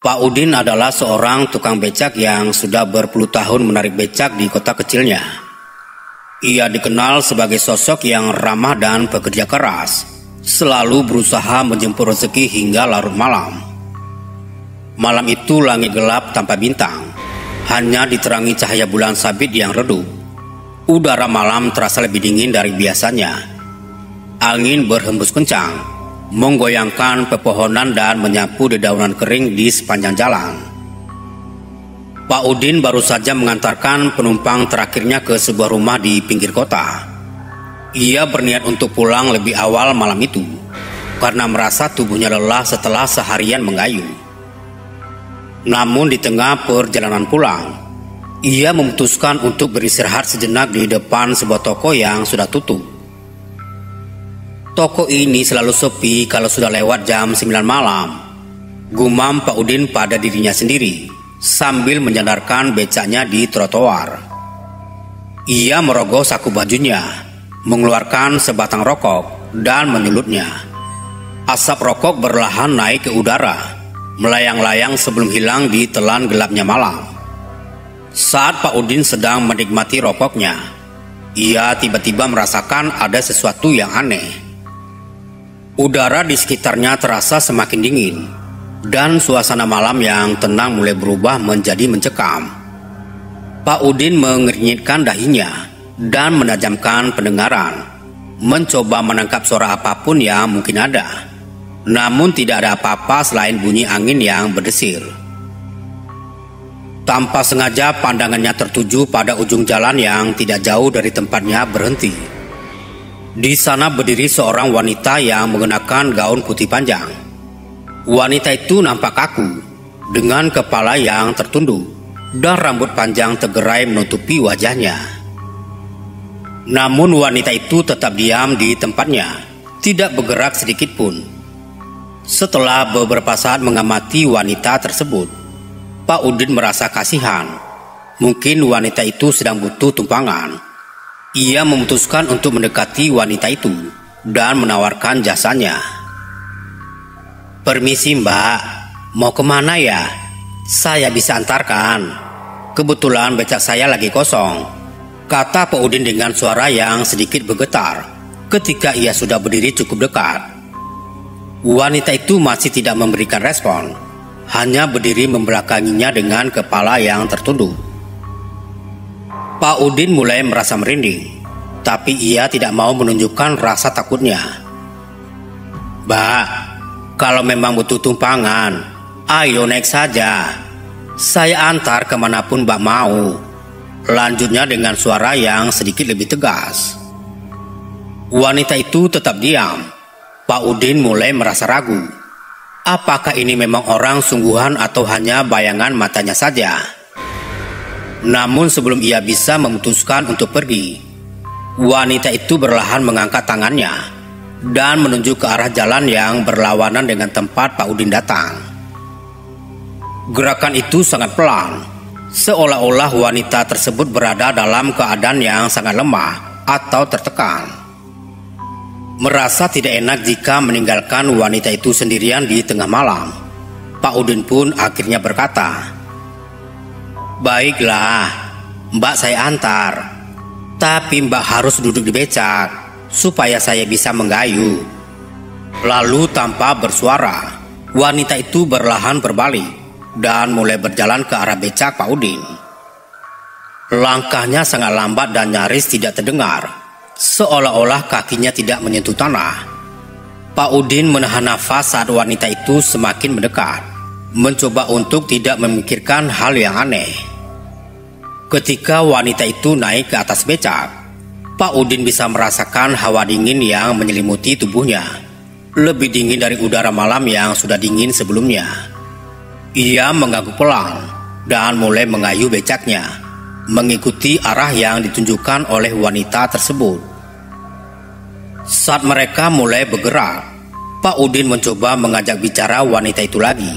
Pak Udin adalah seorang tukang becak yang sudah berpuluh tahun menarik becak di kota kecilnya. Ia dikenal sebagai sosok yang ramah dan pekerja keras, selalu berusaha menjemput rezeki hingga larut malam. Malam itu langit gelap tanpa bintang, hanya diterangi cahaya bulan sabit yang redup. Udara malam terasa lebih dingin dari biasanya. Angin berhembus kencang, menggoyangkan pepohonan dan menyapu dedaunan kering di sepanjang jalan. Pak Udin baru saja mengantarkan penumpang terakhirnya ke sebuah rumah di pinggir kota. Ia berniat untuk pulang lebih awal malam itu, karena merasa tubuhnya lelah setelah seharian mengayuh. Namun di tengah perjalanan pulang, ia memutuskan untuk beristirahat sejenak di depan sebuah toko yang sudah tutup. Toko ini selalu sepi kalau sudah lewat jam 9 malam. Gumam Pak Udin pada dirinya sendiri sambil menyandarkan becaknya di trotoar. Ia merogoh saku bajunya, mengeluarkan sebatang rokok dan menyulutnya. Asap rokok berlahan naik ke udara, melayang-layang sebelum hilang di telan gelapnya malam. Saat Pak Udin sedang menikmati rokoknya, ia tiba-tiba merasakan ada sesuatu yang aneh. Udara di sekitarnya terasa semakin dingin, dan suasana malam yang tenang mulai berubah menjadi mencekam. Pak Udin mengernyitkan dahinya dan menajamkan pendengaran, mencoba menangkap suara apapun yang mungkin ada. Namun tidak ada apa-apa selain bunyi angin yang berdesir. Tanpa sengaja pandangannya tertuju pada ujung jalan yang tidak jauh dari tempatnya berhenti. Di sana berdiri seorang wanita yang mengenakan gaun putih panjang. Wanita itu nampak kaku, dengan kepala yang tertunduk dan rambut panjang tegerai menutupi wajahnya. Namun wanita itu tetap diam di tempatnya, tidak bergerak sedikit pun. Setelah beberapa saat mengamati wanita tersebut, Pak Udin merasa kasihan. Mungkin wanita itu sedang butuh tumpangan. Ia memutuskan untuk mendekati wanita itu dan menawarkan jasanya. "Permisi mbak, mau kemana ya? Saya bisa antarkan. Kebetulan becak saya lagi kosong," kata Pak Udin dengan suara yang sedikit bergetar ketika ia sudah berdiri cukup dekat. Wanita itu masih tidak memberikan respon, hanya berdiri membelakanginya dengan kepala yang tertunduk. Pak Udin mulai merasa merinding, tapi ia tidak mau menunjukkan rasa takutnya. "Mbak, kalau memang butuh tumpangan, ayo naik saja. Saya antar kemanapun mbak mau," lanjutnya dengan suara yang sedikit lebih tegas. Wanita itu tetap diam. Pak Udin mulai merasa ragu. Apakah ini memang orang sungguhan atau hanya bayangan matanya saja? Namun sebelum ia bisa memutuskan untuk pergi, wanita itu perlahan mengangkat tangannya dan menunjuk ke arah jalan yang berlawanan dengan tempat Pak Udin datang. Gerakan itu sangat pelan, seolah-olah wanita tersebut berada dalam keadaan yang sangat lemah atau tertekan. Merasa tidak enak jika meninggalkan wanita itu sendirian di tengah malam, Pak Udin pun akhirnya berkata, "Baiklah, mbak saya antar. Tapi mbak harus duduk di becak, supaya saya bisa menggayuh." Lalu tanpa bersuara, wanita itu perlahan berbalik dan mulai berjalan ke arah becak Pak Udin. Langkahnya sangat lambat dan nyaris tidak terdengar, seolah-olah kakinya tidak menyentuh tanah. Pak Udin menahan nafas saat wanita itu semakin mendekat, mencoba untuk tidak memikirkan hal yang aneh. Ketika wanita itu naik ke atas becak, Pak Udin bisa merasakan hawa dingin yang menyelimuti tubuhnya, lebih dingin dari udara malam yang sudah dingin sebelumnya. Ia mengganggu pelan dan mulai mengayuh becaknya, mengikuti arah yang ditunjukkan oleh wanita tersebut. Saat mereka mulai bergerak, Pak Udin mencoba mengajak bicara wanita itu lagi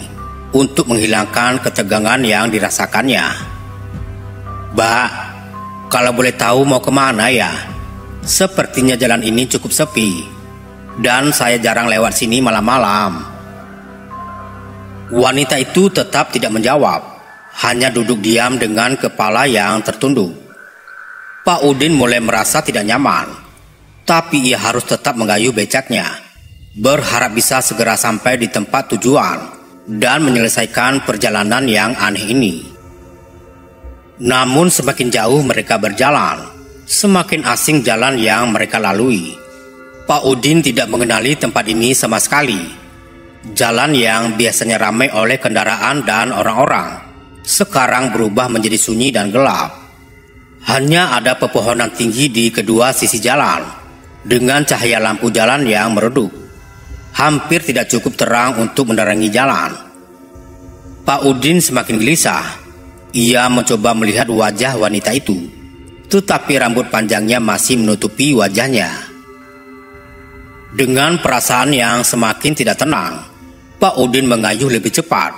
untuk menghilangkan ketegangan yang dirasakannya. "Mbak, kalau boleh tahu mau kemana ya? Sepertinya jalan ini cukup sepi, dan saya jarang lewat sini malam-malam." Wanita itu tetap tidak menjawab, hanya duduk diam dengan kepala yang tertunduk. Pak Udin mulai merasa tidak nyaman, tapi ia harus tetap mengayuh becaknya, berharap bisa segera sampai di tempat tujuan dan menyelesaikan perjalanan yang aneh ini. Namun semakin jauh mereka berjalan, semakin asing jalan yang mereka lalui. Pak Udin tidak mengenali tempat ini sama sekali. Jalan yang biasanya ramai oleh kendaraan dan orang-orang sekarang berubah menjadi sunyi dan gelap. Hanya ada pepohonan tinggi di kedua sisi jalan dengan cahaya lampu jalan yang meredup. Hampir tidak cukup terang untuk menerangi jalan. Pak Udin semakin gelisah. Ia mencoba melihat wajah wanita itu, tetapi rambut panjangnya masih menutupi wajahnya. Dengan perasaan yang semakin tidak tenang, Pak Udin mengayuh lebih cepat,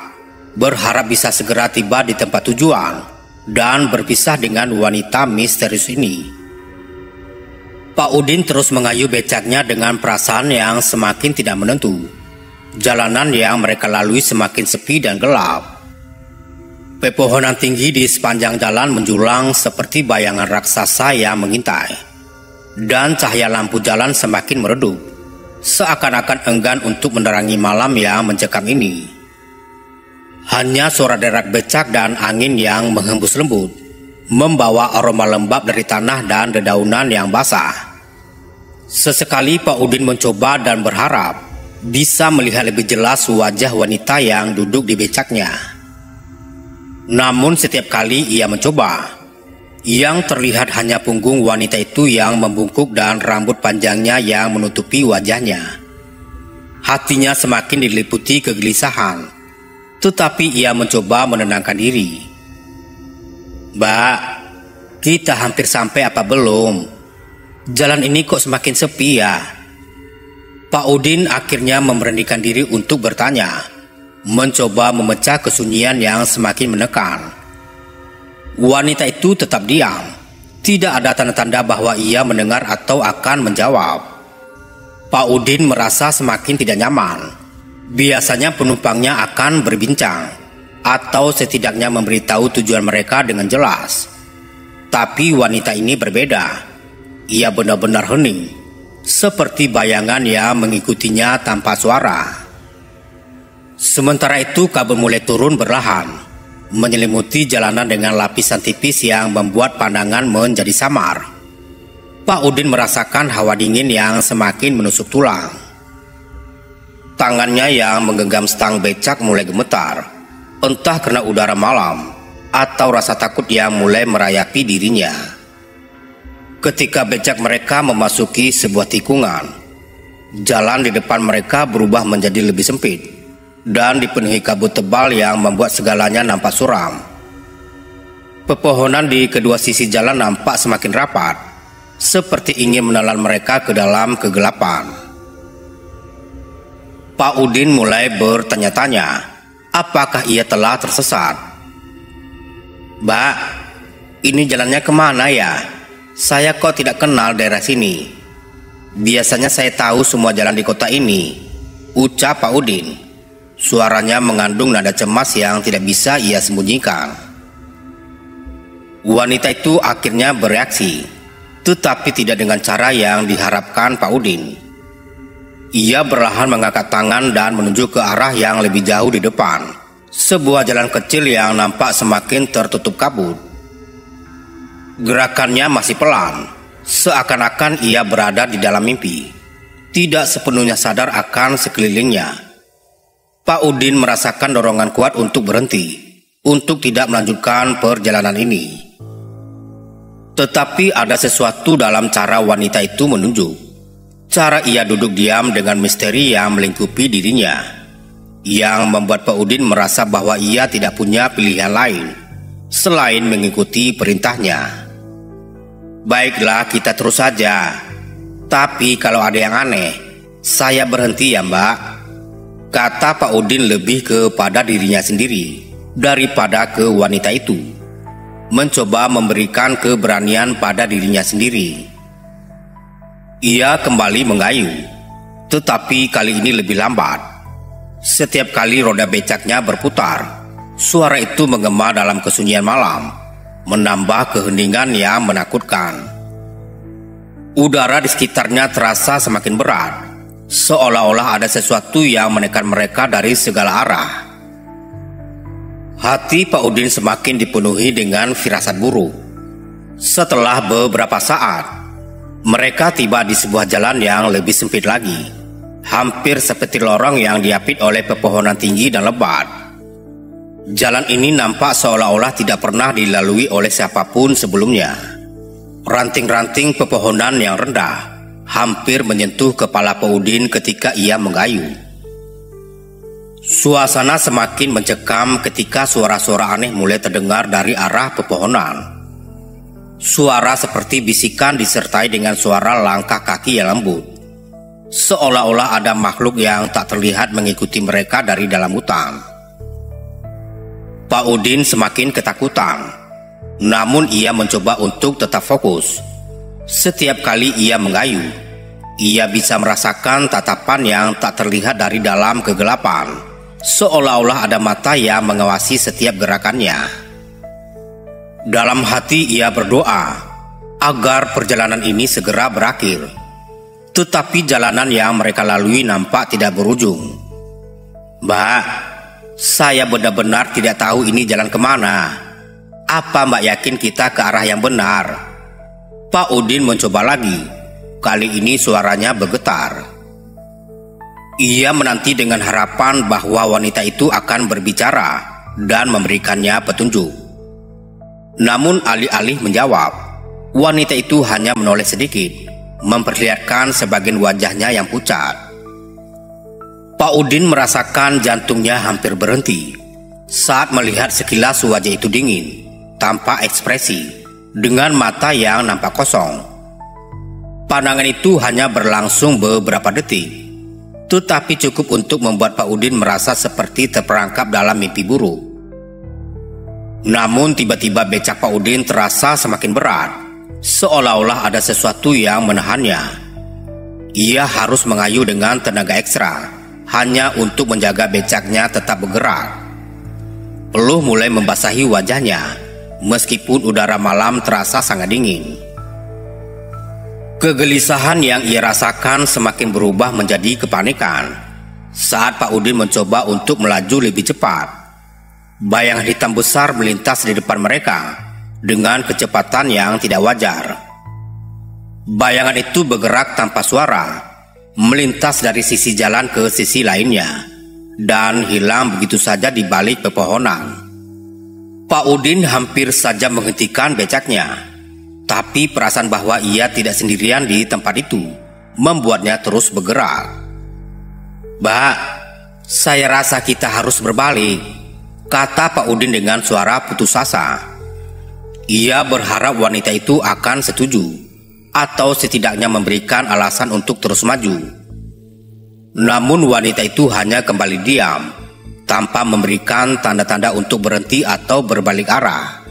berharap bisa segera tiba di tempat tujuan dan berpisah dengan wanita misterius ini. Pak Udin terus mengayuh becaknya dengan perasaan yang semakin tidak menentu. Jalanan yang mereka lalui semakin sepi dan gelap. Pepohonan tinggi di sepanjang jalan menjulang seperti bayangan raksasa yang mengintai, dan cahaya lampu jalan semakin meredup, seakan-akan enggan untuk menerangi malam yang mencekam ini. Hanya suara derak becak dan angin yang menghembus lembut, membawa aroma lembab dari tanah dan dedaunan yang basah. Sesekali Pak Udin mencoba dan berharap bisa melihat lebih jelas wajah wanita yang duduk di becaknya. Namun setiap kali ia mencoba, yang terlihat hanya punggung wanita itu yang membungkuk dan rambut panjangnya yang menutupi wajahnya. Hatinya semakin diliputi kegelisahan, tetapi ia mencoba menenangkan diri. "Mbak, kita hampir sampai apa belum? Jalan ini kok semakin sepi ya?" Pak Udin akhirnya memberanikan diri untuk bertanya, mencoba memecah kesunyian yang semakin menekan. Wanita itu tetap diam. Tidak ada tanda-tanda bahwa ia mendengar atau akan menjawab. Pak Udin merasa semakin tidak nyaman. Biasanya penumpangnya akan berbincang atau setidaknya memberitahu tujuan mereka dengan jelas. Tapi wanita ini berbeda. Ia benar-benar hening, seperti bayangan yang mengikutinya tanpa suara. Sementara itu kabut mulai turun perlahan, menyelimuti jalanan dengan lapisan tipis yang membuat pandangan menjadi samar. Pak Udin merasakan hawa dingin yang semakin menusuk tulang. Tangannya yang menggenggam stang becak mulai gemetar, entah karena udara malam atau rasa takut yang mulai merayapi dirinya. Ketika becak mereka memasuki sebuah tikungan, jalan di depan mereka berubah menjadi lebih sempit dan dipenuhi kabut tebal yang membuat segalanya nampak suram. Pepohonan di kedua sisi jalan nampak semakin rapat, seperti ingin menelan mereka ke dalam kegelapan. Pak Udin mulai bertanya-tanya, apakah ia telah tersesat. "Mbak, ini jalannya kemana ya? Saya kok tidak kenal daerah sini. Biasanya saya tahu semua jalan di kota ini," ucap Pak Udin. Suaranya mengandung nada cemas yang tidak bisa ia sembunyikan. Wanita itu akhirnya bereaksi, tetapi tidak dengan cara yang diharapkan Pak Udin. Ia perlahan mengangkat tangan dan menuju ke arah yang lebih jauh di depan, sebuah jalan kecil yang nampak semakin tertutup kabut. Gerakannya masih pelan, seakan-akan ia berada di dalam mimpi, tidak sepenuhnya sadar akan sekelilingnya. Pak Udin merasakan dorongan kuat untuk berhenti, untuk tidak melanjutkan perjalanan ini. Tetapi ada sesuatu dalam cara wanita itu menunjuk. Cara ia duduk diam dengan misteri yang melingkupi dirinya, yang membuat Pak Udin merasa bahwa ia tidak punya pilihan lain selain mengikuti perintahnya. "Baiklah, kita terus saja. Tapi kalau ada yang aneh, saya berhenti ya, Mbak," kata Pak Udin lebih kepada dirinya sendiri daripada ke wanita itu, mencoba memberikan keberanian pada dirinya sendiri. Ia kembali mengayuh, tetapi kali ini lebih lambat. Setiap kali roda becaknya berputar, suara itu menggema dalam kesunyian malam, menambah keheningan yang menakutkan. Udara di sekitarnya terasa semakin berat, seolah-olah ada sesuatu yang menekan mereka dari segala arah. Hati Pak Udin semakin dipenuhi dengan firasat buruk. Setelah beberapa saat, mereka tiba di sebuah jalan yang lebih sempit lagi, hampir seperti lorong yang diapit oleh pepohonan tinggi dan lebat. Jalan ini nampak seolah-olah tidak pernah dilalui oleh siapapun sebelumnya. Ranting-ranting pepohonan yang rendah hampir menyentuh kepala Pak Udin ketika ia menggayuh. Suasana semakin mencekam ketika suara-suara aneh mulai terdengar dari arah pepohonan. Suara seperti bisikan disertai dengan suara langkah kaki yang lembut, seolah-olah ada makhluk yang tak terlihat mengikuti mereka dari dalam hutan. Pak Udin semakin ketakutan, namun ia mencoba untuk tetap fokus. Setiap kali ia menggayuh, ia bisa merasakan tatapan yang tak terlihat dari dalam kegelapan, seolah-olah ada mata yang mengawasi setiap gerakannya. Dalam hati ia berdoa agar perjalanan ini segera berakhir. Tetapi jalanan yang mereka lalui nampak tidak berujung. "Mbak, saya benar-benar tidak tahu ini jalan kemana. Apa Mbak yakin kita ke arah yang benar?" Pak Udin mencoba lagi. Kali ini suaranya bergetar. Ia menanti dengan harapan bahwa wanita itu akan berbicara dan memberikannya petunjuk. Namun alih-alih menjawab, wanita itu hanya menoleh sedikit, memperlihatkan sebagian wajahnya yang pucat. Pak Udin merasakan jantungnya hampir berhenti saat melihat sekilas wajah itu dingin, tanpa ekspresi, dengan mata yang nampak kosong. Pandangan itu hanya berlangsung beberapa detik, tetapi cukup untuk membuat Pak Udin merasa seperti terperangkap dalam mimpi buruk. Namun tiba-tiba becak Pak Udin terasa semakin berat, seolah-olah ada sesuatu yang menahannya. Ia harus mengayuh dengan tenaga ekstra, hanya untuk menjaga becaknya tetap bergerak. Peluh mulai membasahi wajahnya, meskipun udara malam terasa sangat dingin. Kegelisahan yang ia rasakan semakin berubah menjadi kepanikan saat Pak Udin mencoba untuk melaju lebih cepat. Bayangan hitam besar melintas di depan mereka dengan kecepatan yang tidak wajar. Bayangan itu bergerak tanpa suara, melintas dari sisi jalan ke sisi lainnya, dan hilang begitu saja di balik pepohonan. Pak Udin hampir saja menghentikan becaknya, tapi perasaan bahwa ia tidak sendirian di tempat itu membuatnya terus bergerak. "Mbak, saya rasa kita harus berbalik," kata Pak Udin dengan suara putus asa. Ia berharap wanita itu akan setuju, atau setidaknya memberikan alasan untuk terus maju. Namun wanita itu hanya kembali diam, tanpa memberikan tanda-tanda untuk berhenti atau berbalik arah.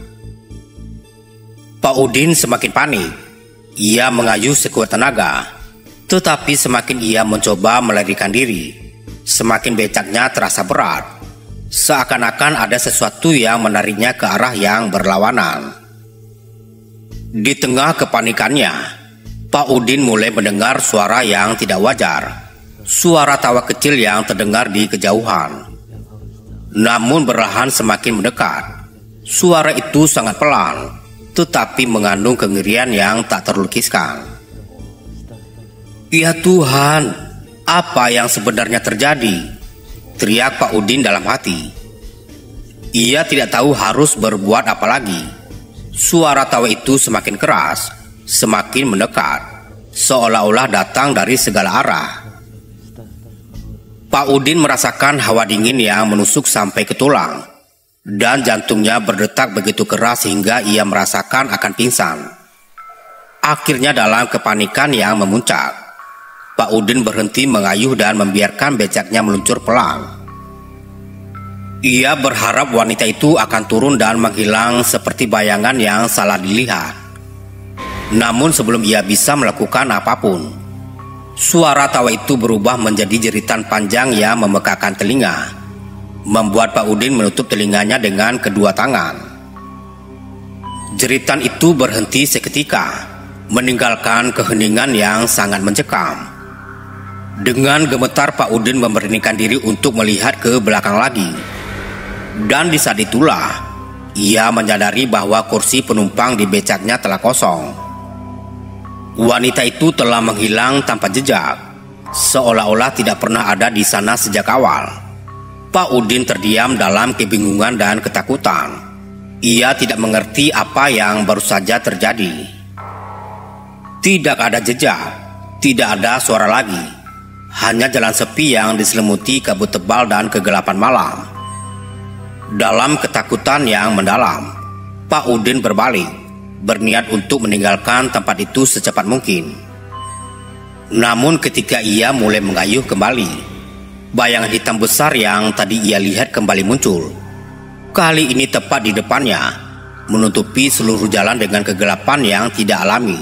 Pak Udin semakin panik. Ia mengayuh sekuat tenaga, tetapi semakin ia mencoba melarikan diri, semakin becaknya terasa berat. Seakan-akan ada sesuatu yang menariknya ke arah yang berlawanan. Di tengah kepanikannya, Pak Udin mulai mendengar suara yang tidak wajar. Suara tawa kecil yang terdengar di kejauhan. Namun perlahan semakin mendekat. Suara itu sangat pelan, tetapi mengandung kengerian yang tak terlukiskan. "Ya Tuhan, apa yang sebenarnya terjadi?" teriak Pak Udin dalam hati. Ia tidak tahu harus berbuat apa lagi. Suara tawa itu semakin keras, semakin mendekat, seolah-olah datang dari segala arah. Pak Udin merasakan hawa dingin yang menusuk sampai ke tulang, dan jantungnya berdetak begitu keras hingga ia merasakan akan pingsan. Akhirnya dalam kepanikan yang memuncak, Pak Udin berhenti mengayuh dan membiarkan becaknya meluncur pelan. Ia berharap wanita itu akan turun dan menghilang seperti bayangan yang salah dilihat. Namun sebelum ia bisa melakukan apapun, Suara tawa itu berubah menjadi jeritan panjang yang memekakan telinga, membuat Pak Udin menutup telinganya dengan kedua tangan. Jeritan itu berhenti seketika, meninggalkan keheningan yang sangat mencekam. Dengan gemetar Pak Udin memberanikan diri untuk melihat ke belakang lagi. Dan di saat itulah ia menyadari bahwa kursi penumpang di becaknya telah kosong. Wanita itu telah menghilang tanpa jejak, seolah-olah tidak pernah ada di sana sejak awal. Pak Udin terdiam dalam kebingungan dan ketakutan. Ia tidak mengerti apa yang baru saja terjadi. Tidak ada jejak, tidak ada suara lagi. Hanya jalan sepi yang diselimuti kabut tebal dan kegelapan malam. Dalam ketakutan yang mendalam, Pak Udin berbalik, berniat untuk meninggalkan tempat itu secepat mungkin. Namun ketika ia mulai mengayuh kembali, bayangan hitam besar yang tadi ia lihat kembali muncul. Kali ini tepat di depannya, menutupi seluruh jalan dengan kegelapan yang tidak alami.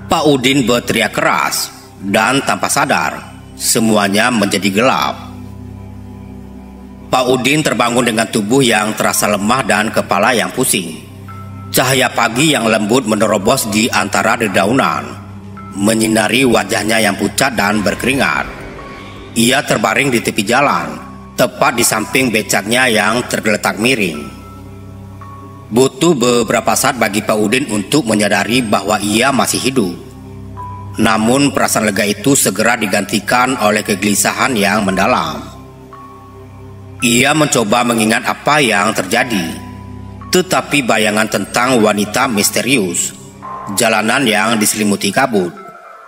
Pak Udin berteriak keras, dan tanpa sadar, semuanya menjadi gelap. Pak Udin terbangun dengan tubuh yang terasa lemah dan kepala yang pusing. Cahaya pagi yang lembut menerobos di antara dedaunan, menyinari wajahnya yang pucat dan berkeringat. Ia terbaring di tepi jalan, tepat di samping becaknya yang tergeletak miring. Butuh beberapa saat bagi Pak Udin untuk menyadari bahwa ia masih hidup. Namun perasaan lega itu segera digantikan oleh kegelisahan yang mendalam. Ia mencoba mengingat apa yang terjadi. Tetapi bayangan tentang wanita misterius, jalanan yang diselimuti kabut,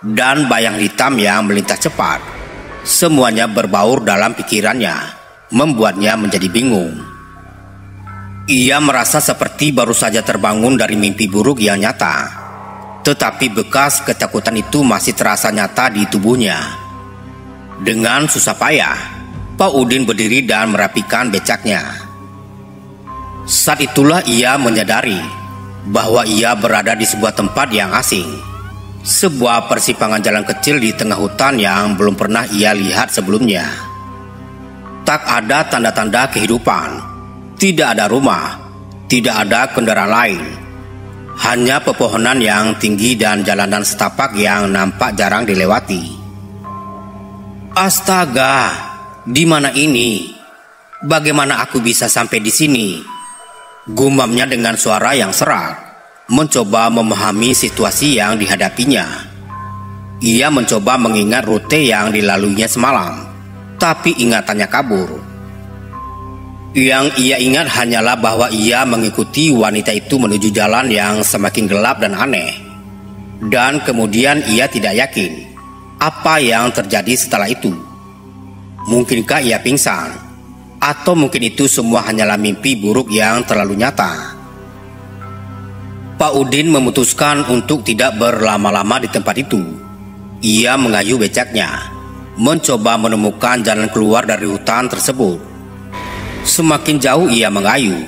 dan bayang hitam yang melintas cepat, semuanya berbaur dalam pikirannya, membuatnya menjadi bingung. Ia merasa seperti baru saja terbangun dari mimpi buruk yang nyata, tetapi bekas ketakutan itu masih terasa nyata di tubuhnya. Dengan susah payah, Pak Udin berdiri dan merapikan becaknya. Saat itulah ia menyadari bahwa ia berada di sebuah tempat yang asing. Sebuah persimpangan jalan kecil di tengah hutan yang belum pernah ia lihat sebelumnya. Tak ada tanda-tanda kehidupan, tidak ada rumah, tidak ada kendaraan lain. Hanya pepohonan yang tinggi dan jalanan setapak yang nampak jarang dilewati. Astaga, di mana ini? Bagaimana aku bisa sampai di sini? Gumamnya dengan suara yang serak, mencoba memahami situasi yang dihadapinya. Ia mencoba mengingat rute yang dilaluinya semalam, tapi ingatannya kabur. Yang ia ingat hanyalah bahwa ia mengikuti wanita itu menuju jalan yang semakin gelap dan aneh. Dan kemudian ia tidak yakin apa yang terjadi setelah itu. Mungkinkah ia pingsan? Atau mungkin itu semua hanyalah mimpi buruk yang terlalu nyata. Pak Udin memutuskan untuk tidak berlama-lama di tempat itu. Ia mengayuh becaknya, mencoba menemukan jalan keluar dari hutan tersebut. Semakin jauh ia mengayuh,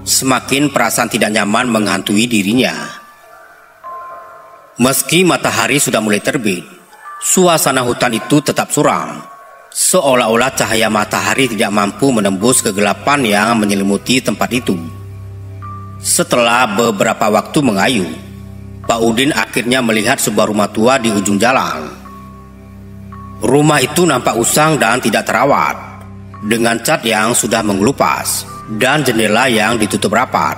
semakin perasaan tidak nyaman menghantui dirinya. Meski matahari sudah mulai terbit, suasana hutan itu tetap suram. Seolah-olah cahaya matahari tidak mampu menembus kegelapan yang menyelimuti tempat itu. Setelah beberapa waktu mengayuh, Pak Udin akhirnya melihat sebuah rumah tua di ujung jalan. Rumah itu nampak usang dan tidak terawat, dengan cat yang sudah mengelupas dan jendela yang ditutup rapat.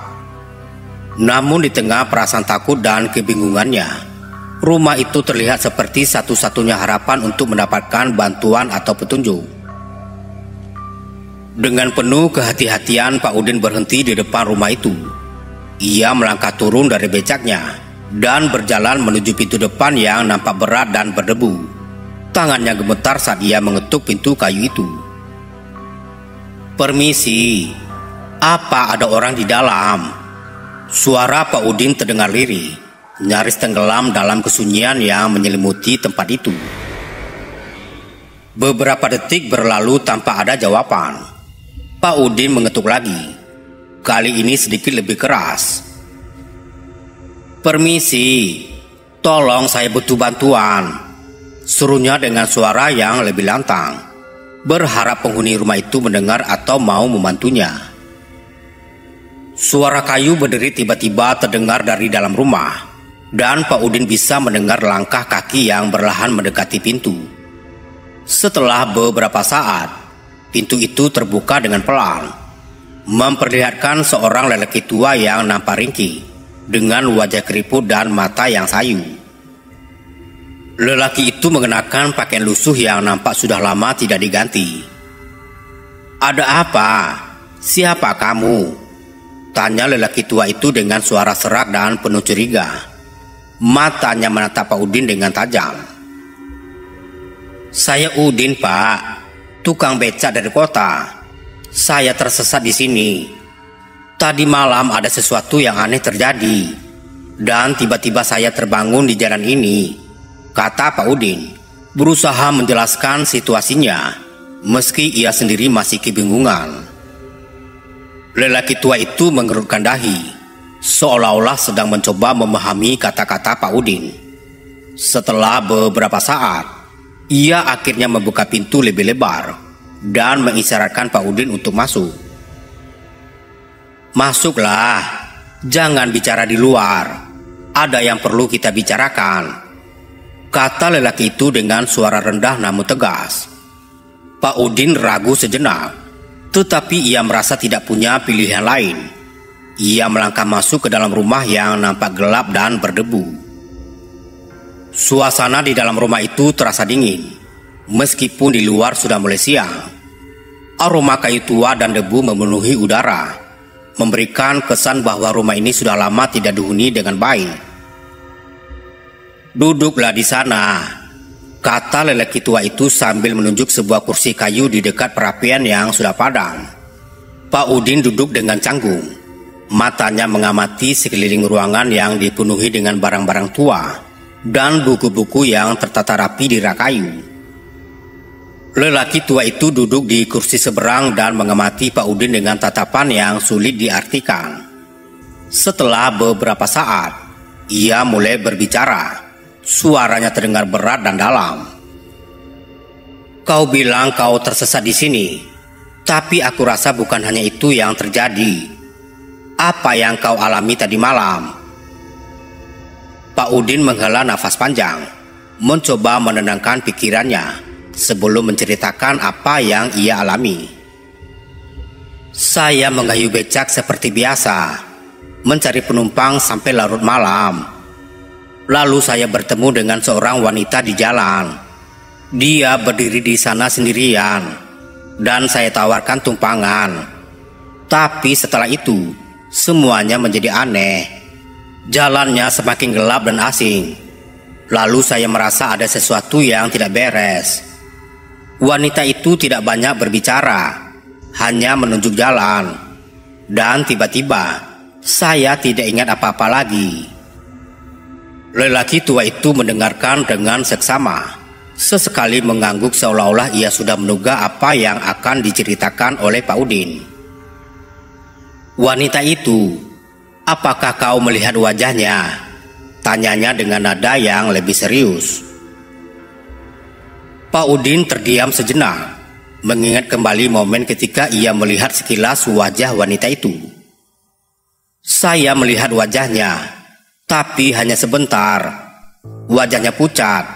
Namun di tengah perasaan takut dan kebingungannya, rumah itu terlihat seperti satu-satunya harapan untuk mendapatkan bantuan atau petunjuk. Dengan penuh kehati-hatian, Pak Udin berhenti di depan rumah itu. Ia melangkah turun dari becaknya dan berjalan menuju pintu depan yang nampak berat dan berdebu. Tangannya gemetar saat ia mengetuk pintu kayu itu. "Permisi, apa ada orang di dalam?" Suara Pak Udin terdengar lirih, nyaris tenggelam dalam kesunyian yang menyelimuti tempat itu. Beberapa detik berlalu tanpa ada jawaban. Pak Udin mengetuk lagi, kali ini sedikit lebih keras. "Permisi, tolong saya butuh bantuan." Serunya dengan suara yang lebih lantang, berharap penghuni rumah itu mendengar atau mau membantunya. Suara kayu berdiri tiba-tiba terdengar dari dalam rumah, dan Pak Udin bisa mendengar langkah kaki yang perlahan mendekati pintu. Setelah beberapa saat, pintu itu terbuka dengan pelan, memperlihatkan seorang lelaki tua yang nampak ringkih, dengan wajah keriput dan mata yang sayu. Lelaki itu mengenakan pakaian lusuh yang nampak sudah lama tidak diganti. "Ada apa? Siapa kamu?" tanya lelaki tua itu dengan suara serak dan penuh curiga. Matanya menatap Pak Udin dengan tajam. "Saya Udin, Pak, tukang becak dari kota. Saya tersesat di sini. Tadi malam ada sesuatu yang aneh terjadi, dan tiba-tiba saya terbangun di jalan ini," kata Pak Udin, berusaha menjelaskan situasinya, meski ia sendiri masih kebingungan. Lelaki tua itu mengerutkan dahi, seolah-olah sedang mencoba memahami kata-kata Pak Udin. Setelah beberapa saat, ia akhirnya membuka pintu lebih lebar dan mengisyaratkan Pak Udin untuk masuk. "Masuklah, jangan bicara di luar. Ada yang perlu kita bicarakan," kata lelaki itu dengan suara rendah namun tegas. Pak Udin ragu sejenak, tetapi ia merasa tidak punya pilihan lain. Ia melangkah masuk ke dalam rumah yang nampak gelap dan berdebu. Suasana di dalam rumah itu terasa dingin, meskipun di luar sudah mulai siang. Aroma kayu tua dan debu memenuhi udara, memberikan kesan bahwa rumah ini sudah lama tidak dihuni dengan baik. "Duduklah di sana," kata lelaki tua itu sambil menunjuk sebuah kursi kayu di dekat perapian yang sudah padam. Pak Udin duduk dengan canggung. Matanya mengamati sekeliling ruangan yang dipenuhi dengan barang-barang tua dan buku-buku yang tertata rapi di rak kayu. Lelaki tua itu duduk di kursi seberang dan mengamati Pak Udin dengan tatapan yang sulit diartikan. Setelah beberapa saat, ia mulai berbicara. Suaranya terdengar berat dan dalam. "Kau bilang kau tersesat di sini, tapi aku rasa bukan hanya itu yang terjadi. Apa yang kau alami tadi malam?" Pak Udin menghela nafas panjang, mencoba menenangkan pikirannya sebelum menceritakan apa yang ia alami. "Saya mengayuh becak seperti biasa, mencari penumpang sampai larut malam. Lalu saya bertemu dengan seorang wanita di jalan. Dia berdiri di sana sendirian, dan saya tawarkan tumpangan. Tapi setelah itu, semuanya menjadi aneh. Jalannya semakin gelap dan asing. Lalu saya merasa ada sesuatu yang tidak beres. Wanita itu tidak banyak berbicara, hanya menunjuk jalan. Dan tiba-tiba, saya tidak ingat apa-apa lagi." Lelaki tua itu mendengarkan dengan seksama, sesekali mengangguk seolah-olah ia sudah menduga apa yang akan diceritakan oleh Pak Udin. "Wanita itu, apakah kau melihat wajahnya?" tanyanya dengan nada yang lebih serius. Pak Udin terdiam sejenak, mengingat kembali momen ketika ia melihat sekilas wajah wanita itu. "Saya melihat wajahnya, tapi hanya sebentar. Wajahnya pucat,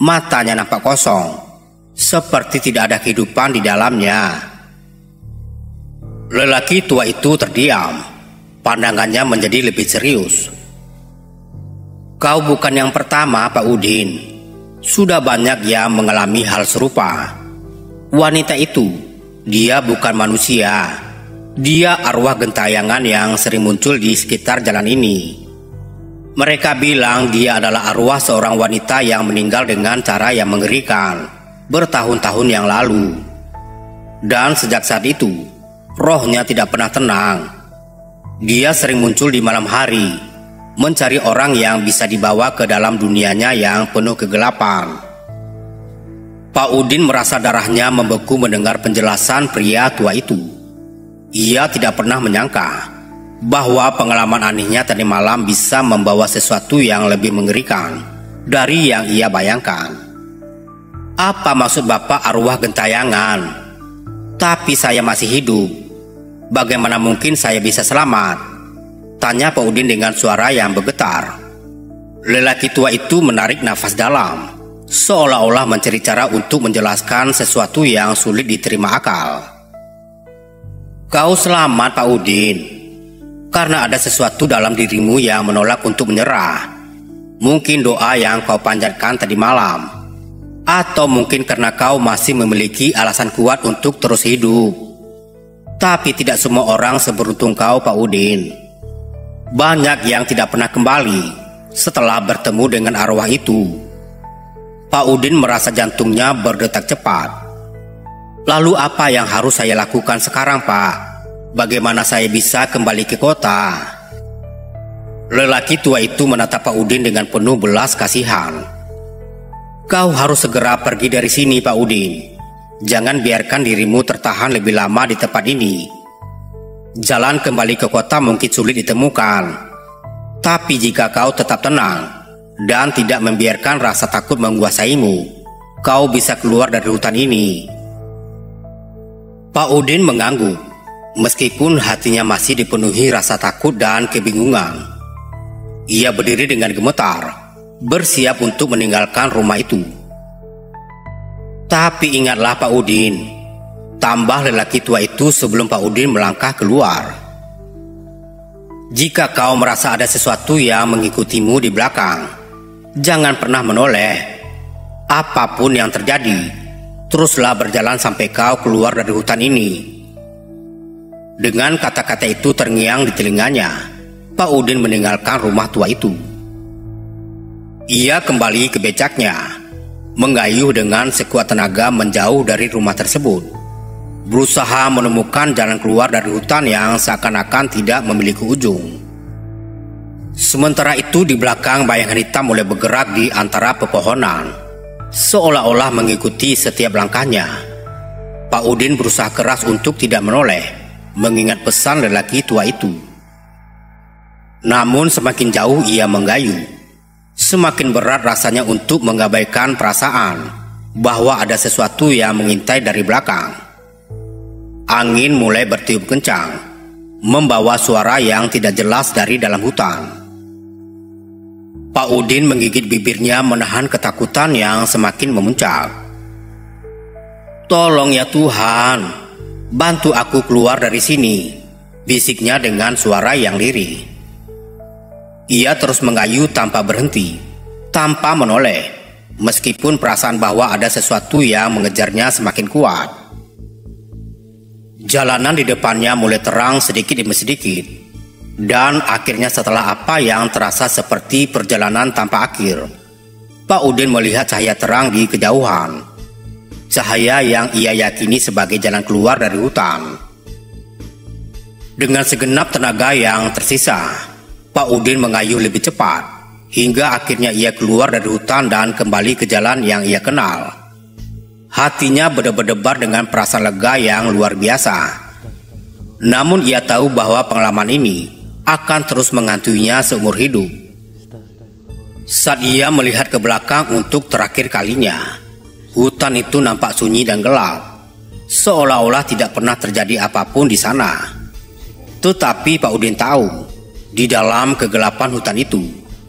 matanya nampak kosong, seperti tidak ada kehidupan di dalamnya." Lelaki tua itu terdiam, pandangannya menjadi lebih serius. "Kau bukan yang pertama, Pak Udin. Sudah banyak yang mengalami hal serupa. Wanita itu, dia bukan manusia. Dia arwah gentayangan yang sering muncul di sekitar jalan ini. Mereka bilang dia adalah arwah seorang wanita yang meninggal dengan cara yang mengerikan bertahun-tahun yang lalu. Dan sejak saat itu, rohnya tidak pernah tenang. Dia sering muncul di malam hari, mencari orang yang bisa dibawa ke dalam dunianya yang penuh kegelapan." Pak Udin merasa darahnya membeku mendengar penjelasan pria tua itu. Ia tidak pernah menyangka bahwa pengalaman anehnya tadi malam bisa membawa sesuatu yang lebih mengerikan dari yang ia bayangkan. Apa maksud Bapak arwah gentayangan? Tapi saya masih hidup. Bagaimana mungkin saya bisa selamat? Tanya Pak Udin dengan suara yang bergetar. Lelaki tua itu menarik nafas dalam, seolah-olah mencari cara untuk menjelaskan sesuatu yang sulit diterima akal. Kau selamat, Pak Udin, karena ada sesuatu dalam dirimu yang menolak untuk menyerah. Mungkin doa yang kau panjatkan tadi malam, atau mungkin karena kau masih memiliki alasan kuat untuk terus hidup. Tapi tidak semua orang seberuntung kau, Pak Udin. Banyak yang tidak pernah kembali setelah bertemu dengan arwah itu. Pak Udin merasa jantungnya berdetak cepat. Lalu apa yang harus saya lakukan sekarang, Pak? Bagaimana saya bisa kembali ke kota? Lelaki tua itu menatap Pak Udin dengan penuh belas kasihan. Kau harus segera pergi dari sini, Pak Udin. Jangan biarkan dirimu tertahan lebih lama di tempat ini. Jalan kembali ke kota mungkin sulit ditemukan. Tapi jika kau tetap tenang dan tidak membiarkan rasa takut menguasaimu, kau bisa keluar dari hutan ini. Pak Udin mengangguk, meskipun hatinya masih dipenuhi rasa takut dan kebingungan. Ia berdiri dengan gemetar, bersiap untuk meninggalkan rumah itu. Tapi ingatlah Pak Udin, tambah lelaki tua itu sebelum Pak Udin melangkah keluar. Jika kau merasa ada sesuatu yang mengikutimu di belakang, jangan pernah menoleh. Apapun yang terjadi, teruslah berjalan sampai kau keluar dari hutan ini. Dengan kata-kata itu terngiang di telinganya, Pak Udin meninggalkan rumah tua itu. Ia kembali ke becaknya, mengayuh dengan sekuat tenaga menjauh dari rumah tersebut, berusaha menemukan jalan keluar dari hutan yang seakan-akan tidak memiliki ujung. Sementara itu di belakang bayangan hitam mulai bergerak di antara pepohonan, seolah-olah mengikuti setiap langkahnya. Pak Udin berusaha keras untuk tidak menoleh, mengingat pesan lelaki tua itu. Namun semakin jauh ia menggayuh, semakin berat rasanya untuk mengabaikan perasaan bahwa ada sesuatu yang mengintai dari belakang. Angin mulai bertiup kencang, membawa suara yang tidak jelas dari dalam hutan. Pak Udin menggigit bibirnya menahan ketakutan yang semakin memuncak. Tolong ya Tuhan, bantu aku keluar dari sini, bisiknya dengan suara yang lirih. Ia terus mengayuh tanpa berhenti, tanpa menoleh, meskipun perasaan bahwa ada sesuatu yang mengejarnya semakin kuat. Jalanan di depannya mulai terang sedikit demi sedikit, dan akhirnya setelah apa yang terasa seperti perjalanan tanpa akhir, Pak Udin melihat cahaya terang di kejauhan. Cahaya yang ia yakini sebagai jalan keluar dari hutan. Dengan segenap tenaga yang tersisa, Pak Udin mengayuh lebih cepat, hingga akhirnya ia keluar dari hutan dan kembali ke jalan yang ia kenal. Hatinya berdebar-debar dengan perasaan lega yang luar biasa. Namun ia tahu bahwa pengalaman ini akan terus menghantuinya seumur hidup. Saat ia melihat ke belakang untuk terakhir kalinya, hutan itu nampak sunyi dan gelap, seolah-olah tidak pernah terjadi apapun di sana. Tetapi Pak Udin tahu, di dalam kegelapan hutan itu,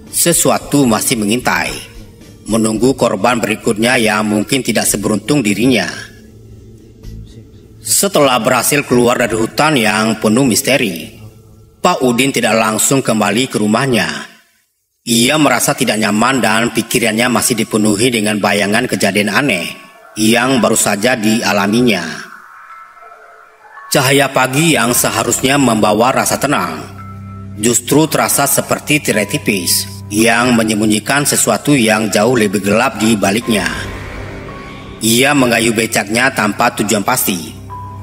sesuatu masih mengintai, menunggu korban berikutnya yang mungkin tidak seberuntung dirinya. Setelah berhasil keluar dari hutan yang penuh misteri, Pak Udin tidak langsung kembali ke rumahnya. Ia merasa tidak nyaman dan pikirannya masih dipenuhi dengan bayangan kejadian aneh yang baru saja dialaminya. Cahaya pagi yang seharusnya membawa rasa tenang, justru terasa seperti tirai tipis yang menyembunyikan sesuatu yang jauh lebih gelap di baliknya. Ia mengayuh becaknya tanpa tujuan pasti,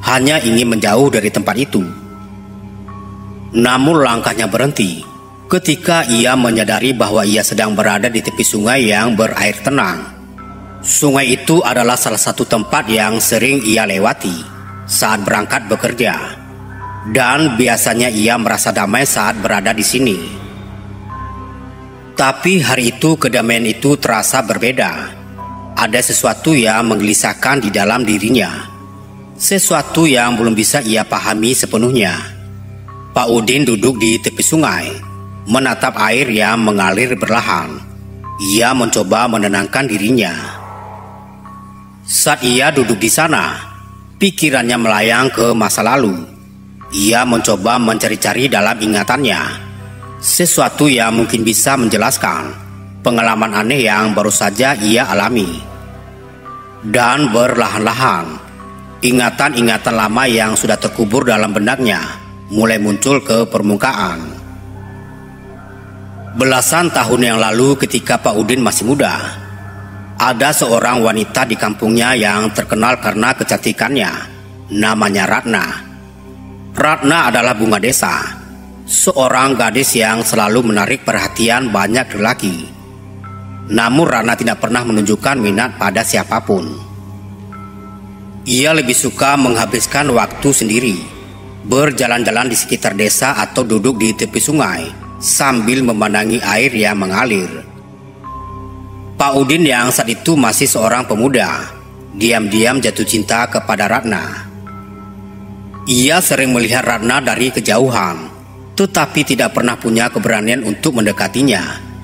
hanya ingin menjauh dari tempat itu. Namun langkahnya berhenti ketika ia menyadari bahwa ia sedang berada di tepi sungai yang berair tenang. Sungai itu adalah salah satu tempat yang sering ia lewati saat berangkat bekerja, dan biasanya ia merasa damai saat berada di sini. Tapi hari itu kedamaian itu terasa berbeda. ada sesuatu yang menggelisahkan di dalam dirinya. Sesuatu yang belum bisa ia pahami sepenuhnya. Pak Udin duduk di tepi sungai, menatap air yang mengalir perlahan. Ia mencoba menenangkan dirinya. Saat ia duduk di sana, pikirannya melayang ke masa lalu. Ia mencoba mencari-cari dalam ingatannya sesuatu yang mungkin bisa menjelaskan pengalaman aneh yang baru saja ia alami. Dan perlahan-lahan, ingatan-ingatan lama yang sudah terkubur dalam benaknya mulai muncul ke permukaan. Belasan tahun yang lalu ketika Pak Udin masih muda, ada seorang wanita di kampungnya yang terkenal karena kecantikannya. Namanya Ratna. Ratna adalah bunga desa, seorang gadis yang selalu menarik perhatian banyak lelaki. Namun Ratna tidak pernah menunjukkan minat pada siapapun. Ia lebih suka menghabiskan waktu sendiri, berjalan-jalan di sekitar desa atau duduk di tepi sungai sambil memandangi air yang mengalir. Pak Udin yang saat itu masih seorang pemuda, diam-diam jatuh cinta kepada Ratna. Ia sering melihat Ratna dari kejauhan, tetapi tidak pernah punya keberanian untuk mendekatinya.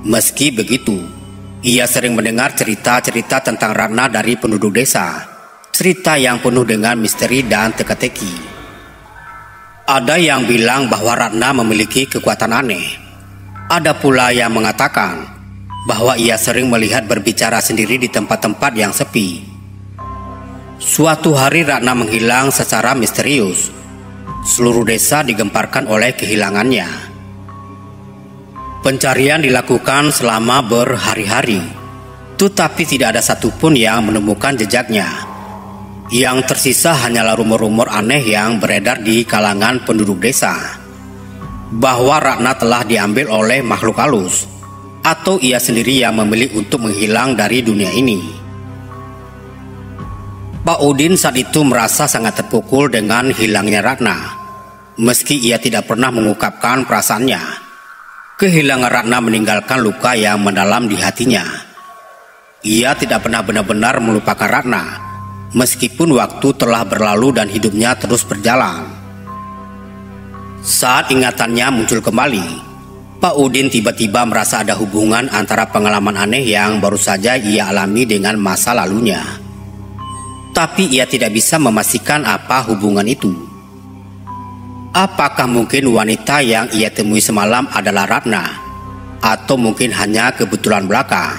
Meski begitu, ia sering mendengar cerita-cerita tentang Ratna dari penduduk desa, cerita yang penuh dengan misteri dan teka-teki. Ada yang bilang bahwa Ratna memiliki kekuatan aneh. Ada pula yang mengatakan bahwa ia sering melihat berbicara sendiri di tempat-tempat yang sepi. Suatu hari Ratna menghilang secara misterius. Seluruh desa digemparkan oleh kehilangannya. Pencarian dilakukan selama berhari-hari, tetapi tidak ada satupun yang menemukan jejaknya. Yang tersisa hanyalah rumor-rumor aneh yang beredar di kalangan penduduk desa, bahwa Ratna telah diambil oleh makhluk halus, atau ia sendiri yang memilih untuk menghilang dari dunia ini. Pak Udin saat itu merasa sangat terpukul dengan hilangnya Ratna. Meski ia tidak pernah mengungkapkan perasaannya, kehilangan Ratna meninggalkan luka yang mendalam di hatinya. Ia tidak pernah benar-benar melupakan Ratna, meskipun waktu telah berlalu dan hidupnya terus berjalan. Saat ingatannya muncul kembali, Pak Udin tiba-tiba merasa ada hubungan antara pengalaman aneh yang baru saja ia alami dengan masa lalunya. Tapi ia tidak bisa memastikan apa hubungan itu. Apakah mungkin wanita yang ia temui semalam adalah Ratna, atau mungkin hanya kebetulan belaka?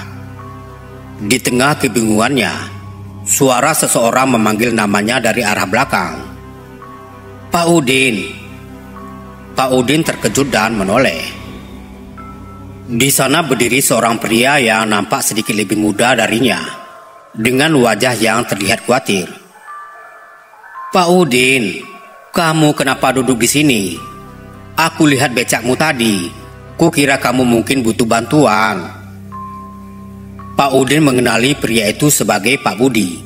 Di tengah kebingungannya, suara seseorang memanggil namanya dari arah belakang. Pak Udin. Pak Udin terkejut dan menoleh. Di sana berdiri seorang pria yang nampak sedikit lebih muda darinya, dengan wajah yang terlihat khawatir. Pak Udin, kamu kenapa duduk di sini? Aku lihat becakmu tadi. Kukira kamu mungkin butuh bantuan. Pak Udin mengenali pria itu sebagai Pak Budi,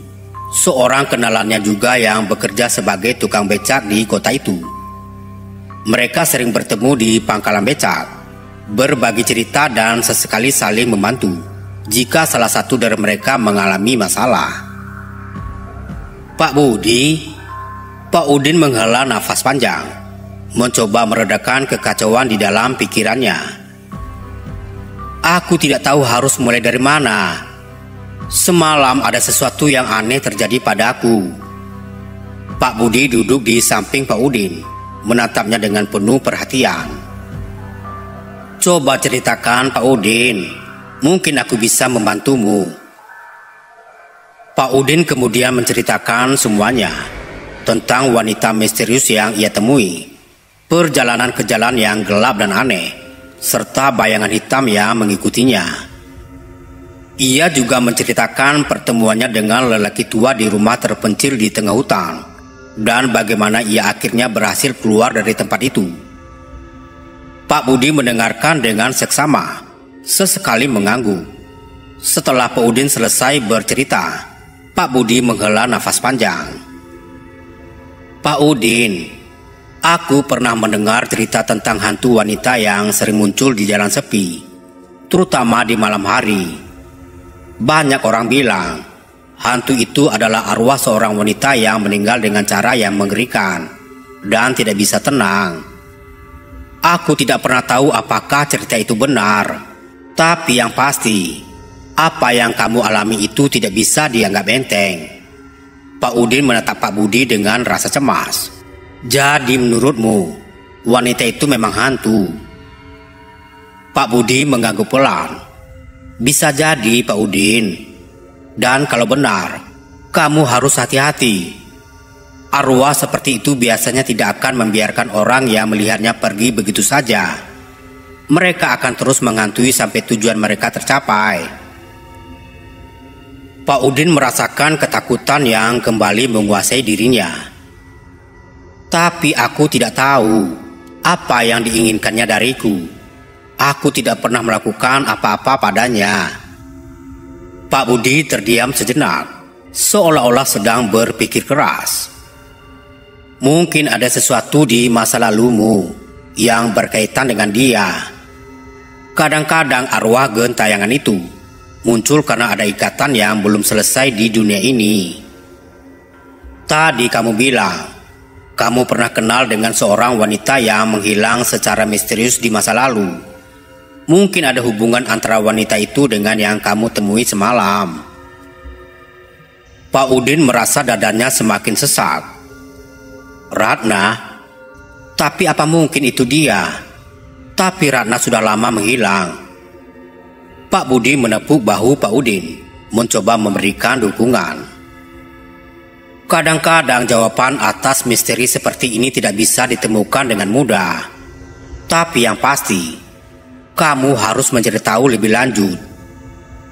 seorang kenalannya juga yang bekerja sebagai tukang becak di kota itu. Mereka sering bertemu di pangkalan becak, berbagi cerita dan sesekali saling membantu jika salah satu dari mereka mengalami masalah. Pak Budi. Pak Udin menghela nafas panjang, mencoba meredakan kekacauan di dalam pikirannya. Aku tidak tahu harus mulai dari mana. Semalam ada sesuatu yang aneh terjadi padaku. Pak Budi duduk di samping Pak Udin, menatapnya dengan penuh perhatian. Coba ceritakan Pak Udin, mungkin aku bisa membantumu. Pak Udin kemudian menceritakan semuanya tentang wanita misterius yang ia temui, perjalanan ke jalan yang gelap dan aneh, serta bayangan hitam yang mengikutinya. Ia juga menceritakan pertemuannya dengan lelaki tua di rumah terpencil di tengah hutan, dan bagaimana ia akhirnya berhasil keluar dari tempat itu. Pak Budi mendengarkan dengan seksama, sesekali mengangguk. Setelah Pak Udin selesai bercerita, Pak Budi menghela nafas panjang. Pak Udin, aku pernah mendengar cerita tentang hantu wanita yang sering muncul di jalan sepi, terutama di malam hari. Banyak orang bilang hantu itu adalah arwah seorang wanita yang meninggal dengan cara yang mengerikan dan tidak bisa tenang. Aku tidak pernah tahu apakah cerita itu benar, tapi yang pasti, apa yang kamu alami itu tidak bisa dianggap enteng. Pak Udin menatap Pak Budi dengan rasa cemas. Jadi menurutmu, wanita itu memang hantu? Pak Budi mengangguk pelan. Bisa jadi Pak Udin. Dan kalau benar, kamu harus hati-hati. Arwah seperti itu biasanya tidak akan membiarkan orang yang melihatnya pergi begitu saja. Mereka akan terus menghantui sampai tujuan mereka tercapai. Pak Udin merasakan ketakutan yang kembali menguasai dirinya. Tapi aku tidak tahu apa yang diinginkannya dariku. Aku tidak pernah melakukan apa-apa padanya. Pak Budi terdiam sejenak, seolah-olah sedang berpikir keras. Mungkin ada sesuatu di masa lalumu yang berkaitan dengan dia. Kadang-kadang arwah gentayangan itu muncul karena ada ikatan yang belum selesai di dunia ini. Tadi kamu bilang kamu pernah kenal dengan seorang wanita yang menghilang secara misterius di masa lalu. Mungkin ada hubungan antara wanita itu dengan yang kamu temui semalam. Pak Udin merasa dadanya semakin sesak. Ratna? Tapi apa mungkin itu dia? Tapi Ratna sudah lama menghilang. Pak Budi menepuk bahu Pak Udin, mencoba memberikan dukungan. Kadang-kadang jawaban atas misteri seperti ini tidak bisa ditemukan dengan mudah. Tapi yang pasti, kamu harus mencari tahu lebih lanjut.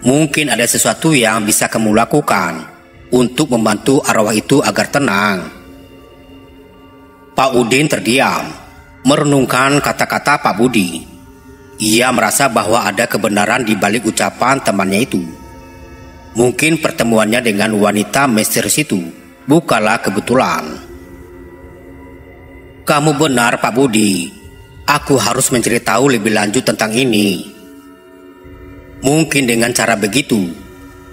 Mungkin ada sesuatu yang bisa kamu lakukan untuk membantu arwah itu agar tenang. Pak Udin terdiam, merenungkan kata-kata Pak Budi. Ia merasa bahwa ada kebenaran di balik ucapan temannya itu. Mungkin pertemuannya dengan wanita misterius itu bukanlah kebetulan. Kamu benar Pak Budi, aku harus mencari tahu lebih lanjut tentang ini. Mungkin dengan cara begitu,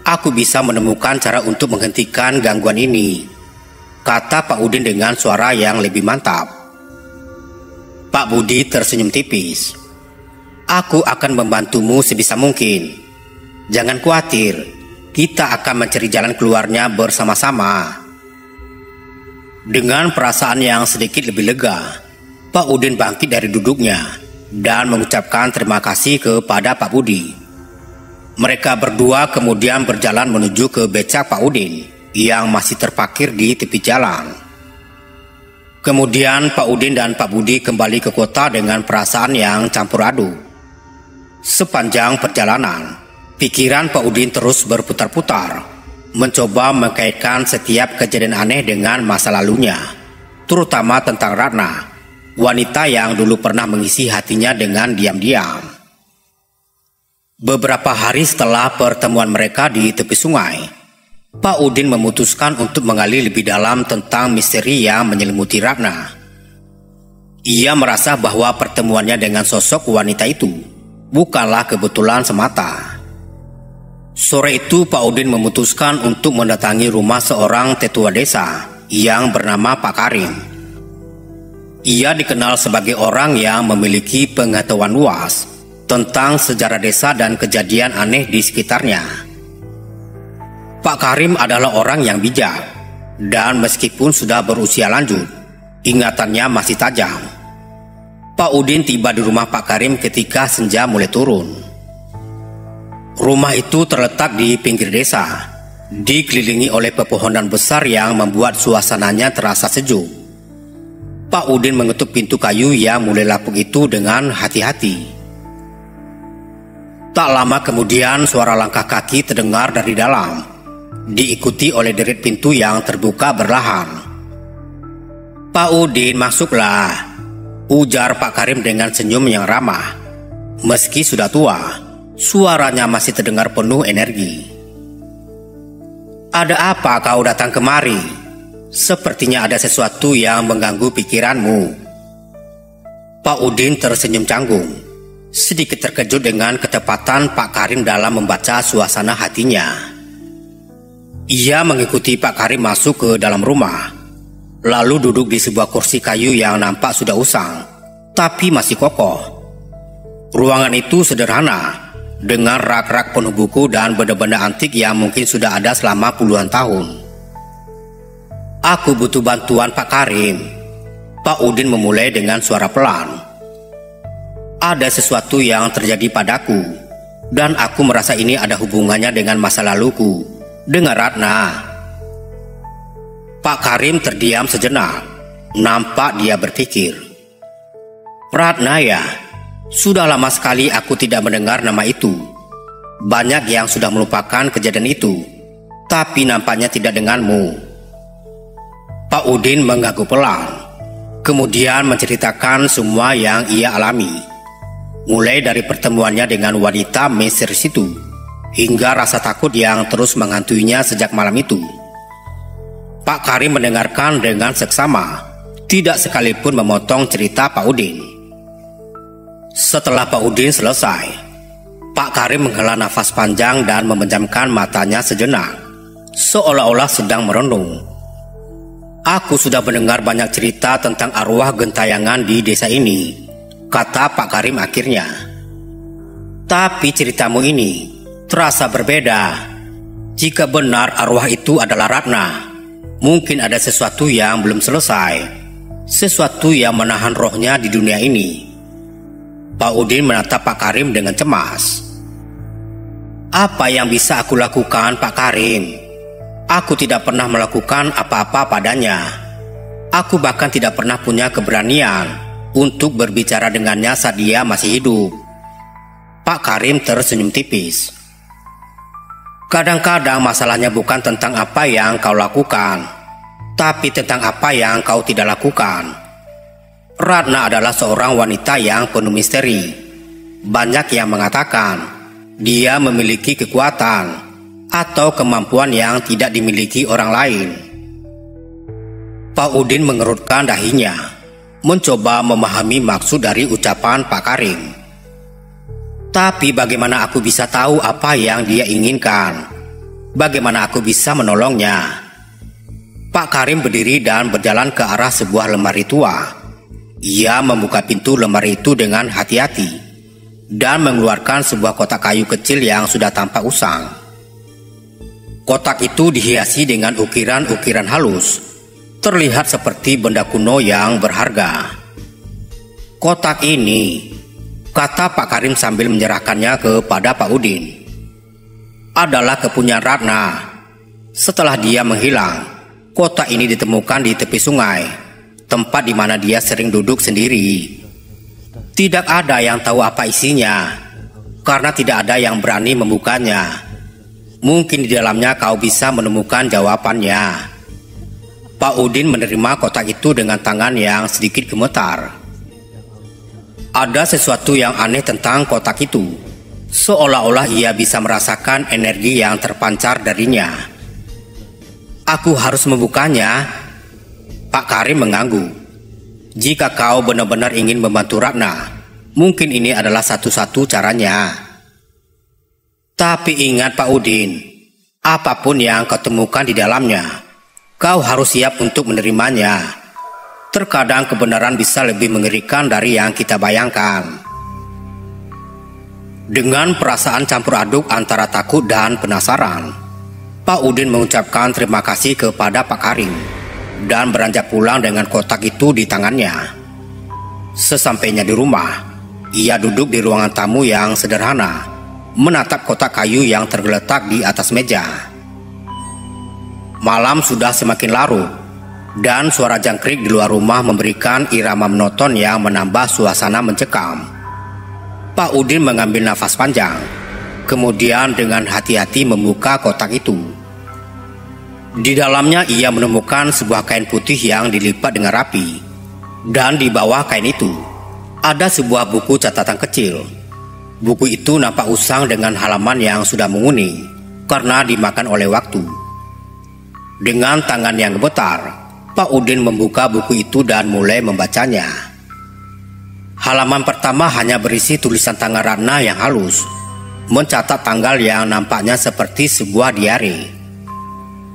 aku bisa menemukan cara untuk menghentikan gangguan ini, kata Pak Udin dengan suara yang lebih mantap. Pak Budi tersenyum tipis. Aku akan membantumu sebisa mungkin. Jangan khawatir, kita akan mencari jalan keluarnya bersama-sama. Dengan perasaan yang sedikit lebih lega, Pak Udin bangkit dari duduknya dan mengucapkan terima kasih kepada Pak Budi. Mereka berdua kemudian berjalan menuju ke becak Pak Udin yang masih terparkir di tepi jalan. Kemudian Pak Udin dan Pak Budi kembali ke kota dengan perasaan yang campur aduk. Sepanjang perjalanan, pikiran Pak Udin terus berputar-putar, mencoba mengkaitkan setiap kejadian aneh dengan masa lalunya, terutama tentang Ratna, wanita yang dulu pernah mengisi hatinya dengan diam-diam. Beberapa hari setelah pertemuan mereka di tepi sungai, Pak Udin memutuskan untuk menggali lebih dalam tentang misteri yang menyelimuti Ratna. Ia merasa bahwa pertemuannya dengan sosok wanita itu bukanlah kebetulan semata. Sore itu Pak Udin memutuskan untuk mendatangi rumah seorang tetua desa yang bernama Pak Karim. Ia dikenal sebagai orang yang memiliki pengetahuan luas tentang sejarah desa dan kejadian aneh di sekitarnya. Pak Karim adalah orang yang bijak, dan meskipun sudah berusia lanjut, ingatannya masih tajam. Pak Udin tiba di rumah Pak Karim ketika senja mulai turun. Rumah itu terletak di pinggir desa, dikelilingi oleh pepohonan besar yang membuat suasananya terasa sejuk. Pak Udin mengetuk pintu kayu yang mulai lapuk itu dengan hati-hati. Tak lama kemudian suara langkah kaki terdengar dari dalam, diikuti oleh derit pintu yang terbuka berlahan. Pak Udin, masuklah, ujar Pak Karim dengan senyum yang ramah. Meski sudah tua, suaranya masih terdengar penuh energi. Ada apa kau datang kemari? Sepertinya ada sesuatu yang mengganggu pikiranmu. Pak Udin tersenyum canggung. Sedikit terkejut dengan ketepatan Pak Karim dalam membaca suasana hatinya. Ia mengikuti Pak Karim masuk ke dalam rumah, lalu duduk di sebuah kursi kayu yang nampak sudah usang, tapi masih kokoh. Ruangan itu sederhana, dengan rak-rak penuh buku dan benda-benda antik yang mungkin sudah ada selama puluhan tahun. "Aku butuh bantuan Pak Karim," Pak Udin memulai dengan suara pelan. "Ada sesuatu yang terjadi padaku, dan aku merasa ini ada hubungannya dengan masa laluku, dengan Ratna." Pak Karim terdiam sejenak. Nampak dia berpikir. "Ratna ya? Sudah lama sekali aku tidak mendengar nama itu. Banyak yang sudah melupakan kejadian itu, tapi nampaknya tidak denganmu." Pak Udin mengganggu pelan, kemudian menceritakan semua yang ia alami. Mulai dari pertemuannya dengan wanita misteris itu, hingga rasa takut yang terus menghantuinya sejak malam itu. Pak Karim mendengarkan dengan seksama, tidak sekalipun memotong cerita Pak Udin. Setelah Pak Udin selesai, Pak Karim menghela nafas panjang dan memejamkan matanya sejenak, seolah-olah sedang merenung. "Aku sudah mendengar banyak cerita tentang arwah gentayangan di desa ini," kata Pak Karim akhirnya. "Tapi ceritamu ini terasa berbeda. Jika benar arwah itu adalah Ratna, mungkin ada sesuatu yang belum selesai, sesuatu yang menahan rohnya di dunia ini." Pak Udin menatap Pak Karim dengan cemas. "Apa yang bisa aku lakukan, Pak Karim? Aku tidak pernah melakukan apa-apa padanya. Aku bahkan tidak pernah punya keberanian untuk berbicara dengannya saat dia masih hidup." Pak Karim tersenyum tipis. "Kadang-kadang masalahnya bukan tentang apa yang kau lakukan, tapi tentang apa yang kau tidak lakukan. Ratna adalah seorang wanita yang penuh misteri. Banyak yang mengatakan dia memiliki kekuatan atau kemampuan yang tidak dimiliki orang lain." Pak Udin mengerutkan dahinya, mencoba memahami maksud dari ucapan Pak Karim. "Tapi bagaimana aku bisa tahu apa yang dia inginkan? Bagaimana aku bisa menolongnya?" Pak Karim berdiri dan berjalan ke arah sebuah lemari tua. Ia membuka pintu lemari itu dengan hati-hati dan mengeluarkan sebuah kotak kayu kecil yang sudah tampak usang. Kotak itu dihiasi dengan ukiran-ukiran halus, terlihat seperti benda kuno yang berharga. "Kotak ini," kata Pak Karim sambil menyerahkannya kepada Pak Udin, "adalah kepunyaan Ratna. Setelah dia menghilang, kotak ini ditemukan di tepi sungai, tempat di mana dia sering duduk sendiri. Tidak ada yang tahu apa isinya, karena tidak ada yang berani membukanya. Mungkin di dalamnya kau bisa menemukan jawabannya." Pak Udin menerima kotak itu dengan tangan yang sedikit gemetar. Ada sesuatu yang aneh tentang kotak itu, seolah-olah ia bisa merasakan energi yang terpancar darinya. "Aku harus membukanya," Pak Karim mengangguk. "Jika kau benar-benar ingin membantu Ratna, mungkin ini adalah satu-satu caranya. Tapi ingat Pak Udin, apapun yang kau temukan di dalamnya, kau harus siap untuk menerimanya. Terkadang kebenaran bisa lebih mengerikan dari yang kita bayangkan." Dengan perasaan campur aduk antara takut dan penasaran, Pak Udin mengucapkan terima kasih kepada Pak Karim dan beranjak pulang dengan kotak itu di tangannya. Sesampainya di rumah, ia duduk di ruangan tamu yang sederhana, menatap kotak kayu yang tergeletak di atas meja. Malam sudah semakin larut, dan suara jangkrik di luar rumah memberikan irama monoton yang menambah suasana mencekam. Pak Udin mengambil nafas panjang, kemudian dengan hati-hati membuka kotak itu. Di dalamnya ia menemukan sebuah kain putih yang dilipat dengan rapi, dan di bawah kain itu ada sebuah buku catatan kecil. Buku itu nampak usang dengan halaman yang sudah menguning karena dimakan oleh waktu. Dengan tangan yang gemetar, Pak Udin membuka buku itu dan mulai membacanya. Halaman pertama hanya berisi tulisan tangan Ratna yang halus, mencatat tanggal yang nampaknya seperti sebuah diari.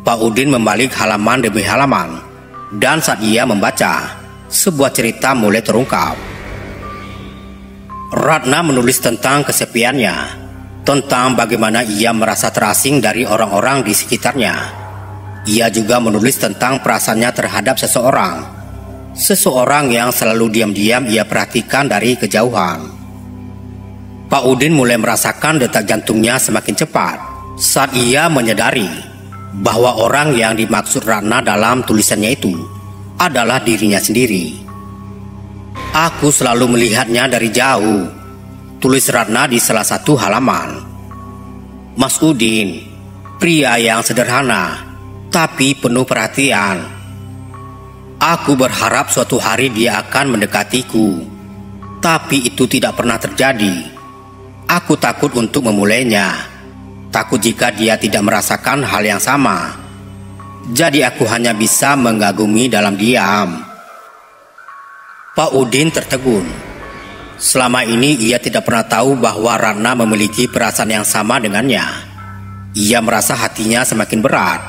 Pak Udin membalik halaman demi halaman, dan saat ia membaca, sebuah cerita mulai terungkap. Ratna menulis tentang kesepiannya, tentang bagaimana ia merasa terasing dari orang-orang di sekitarnya. Ia juga menulis tentang perasaannya terhadap seseorang yang selalu diam-diam ia perhatikan dari kejauhan. Pak Udin mulai merasakan detak jantungnya semakin cepat saat ia menyadari bahwa orang yang dimaksud Ratna dalam tulisannya itu adalah dirinya sendiri. "Aku selalu melihatnya dari jauh," tulis Ratna di salah satu halaman. "Mas Udin, pria yang sederhana tapi penuh perhatian. Aku berharap suatu hari dia akan mendekatiku, tapi itu tidak pernah terjadi. Aku takut untuk memulainya, takut jika dia tidak merasakan hal yang sama. Jadi aku hanya bisa mengagumi dalam diam." Pak Udin tertegun. Selama ini ia tidak pernah tahu bahwa Ratna memiliki perasaan yang sama dengannya. Ia merasa hatinya semakin berat,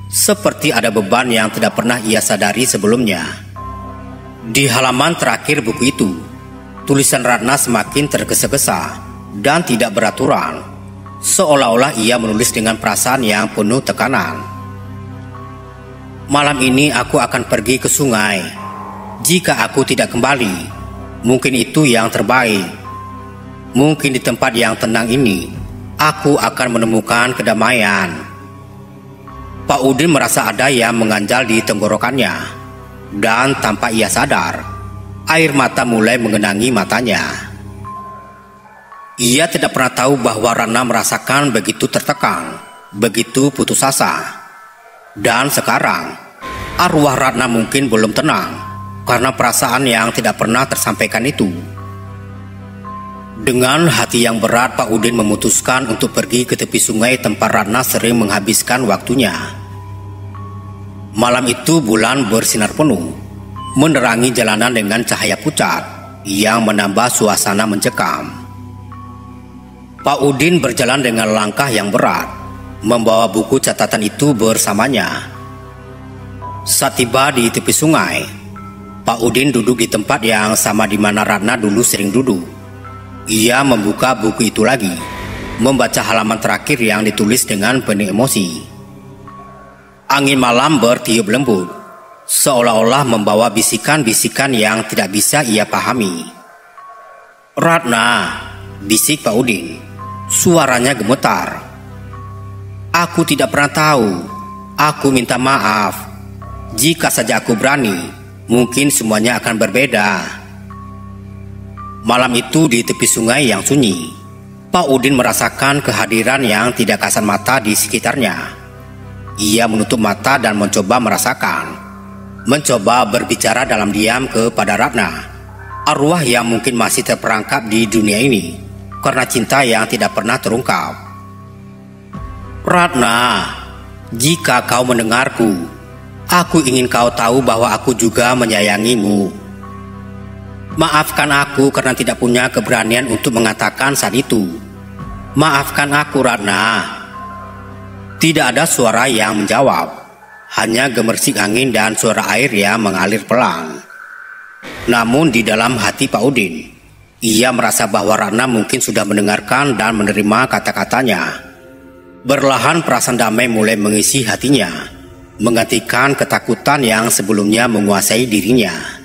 seperti ada beban yang tidak pernah ia sadari sebelumnya. Di halaman terakhir buku itu, tulisan Ratna semakin tergesa-gesa dan tidak beraturan, seolah-olah ia menulis dengan perasaan yang penuh tekanan. "Malam ini aku akan pergi ke sungai. Jika aku tidak kembali, mungkin itu yang terbaik. Mungkin di tempat yang tenang ini, aku akan menemukan kedamaian." Pak Udin merasa ada yang mengganjal di tenggorokannya, dan tanpa ia sadar, air mata mulai mengenangi matanya. Ia tidak pernah tahu bahwa Ratna merasakan begitu tertekan, begitu putus asa. Dan sekarang, arwah Ratna mungkin belum tenang karena perasaan yang tidak pernah tersampaikan itu. Dengan hati yang berat, Pak Udin memutuskan untuk pergi ke tepi sungai tempat Ratna sering menghabiskan waktunya. Malam itu bulan bersinar penuh, menerangi jalanan dengan cahaya pucat yang menambah suasana mencekam. Pak Udin berjalan dengan langkah yang berat, membawa buku catatan itu bersamanya. Saat tiba di tepi sungai, Pak Udin duduk di tempat yang sama di mana Ratna dulu sering duduk. Ia membuka buku itu lagi, membaca halaman terakhir yang ditulis dengan penuh emosi. Angin malam bertiup lembut, seolah-olah membawa bisikan-bisikan yang tidak bisa ia pahami. "Ratna," bisik Pak Udin, suaranya gemetar. "Aku tidak pernah tahu. Aku minta maaf. Jika saja aku berani, mungkin semuanya akan berbeda." Malam itu di tepi sungai yang sunyi, Pak Udin merasakan kehadiran yang tidak kasat mata di sekitarnya. Ia menutup mata dan mencoba merasakan, mencoba berbicara dalam diam kepada Ratna, arwah yang mungkin masih terperangkap di dunia ini karena cinta yang tidak pernah terungkap. "Ratna, jika kau mendengarku, aku ingin kau tahu bahwa aku juga menyayangimu. Maafkan aku karena tidak punya keberanian untuk mengatakan saat itu. Maafkan aku, Ratna." Tidak ada suara yang menjawab, hanya gemersik angin dan suara air yang mengalir pelan. Namun di dalam hati Pak Udin, ia merasa bahwa Ratna mungkin sudah mendengarkan dan menerima kata-katanya. Perlahan perasaan damai mulai mengisi hatinya, menggantikan ketakutan yang sebelumnya menguasai dirinya.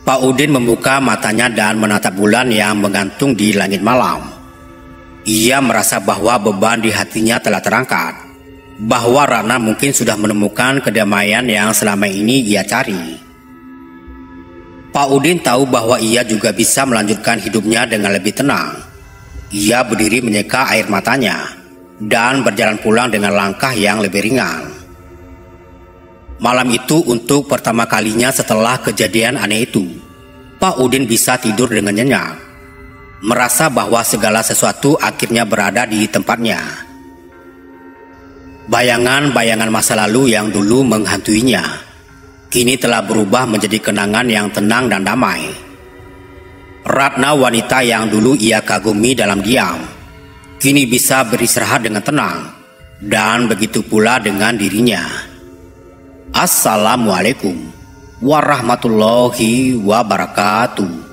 Pak Udin membuka matanya dan menatap bulan yang menggantung di langit malam. Ia merasa bahwa beban di hatinya telah terangkat, bahwa Ratna mungkin sudah menemukan kedamaian yang selama ini ia cari. Pak Udin tahu bahwa ia juga bisa melanjutkan hidupnya dengan lebih tenang. Ia berdiri menyeka air matanya dan berjalan pulang dengan langkah yang lebih ringan. Malam itu untuk pertama kalinya setelah kejadian aneh itu, Pak Udin bisa tidur dengan nyenyak, merasa bahwa segala sesuatu akhirnya berada di tempatnya. Bayangan-bayangan masa lalu yang dulu menghantuinya kini telah berubah menjadi kenangan yang tenang dan damai. Ratna, wanita yang dulu ia kagumi dalam diam, kini bisa beristirahat dengan tenang, dan begitu pula dengan dirinya. Assalamualaikum warahmatullahi wabarakatuh.